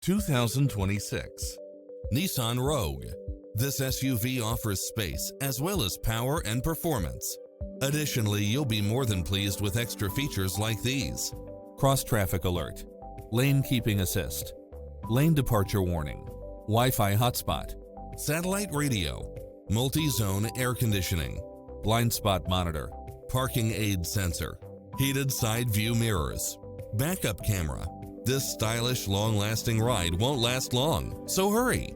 2026 Nissan Rogue. This SUV offers space as well as power and performance. Additionally, you'll be more than pleased with extra features like these: cross-traffic alert, lane keeping assist, lane departure warning, Wi-Fi hotspot, satellite radio, multi-zone air conditioning, blind spot monitor, parking aid sensor, heated side view mirrors, backup camera. This stylish, long-lasting ride won't last long, so hurry!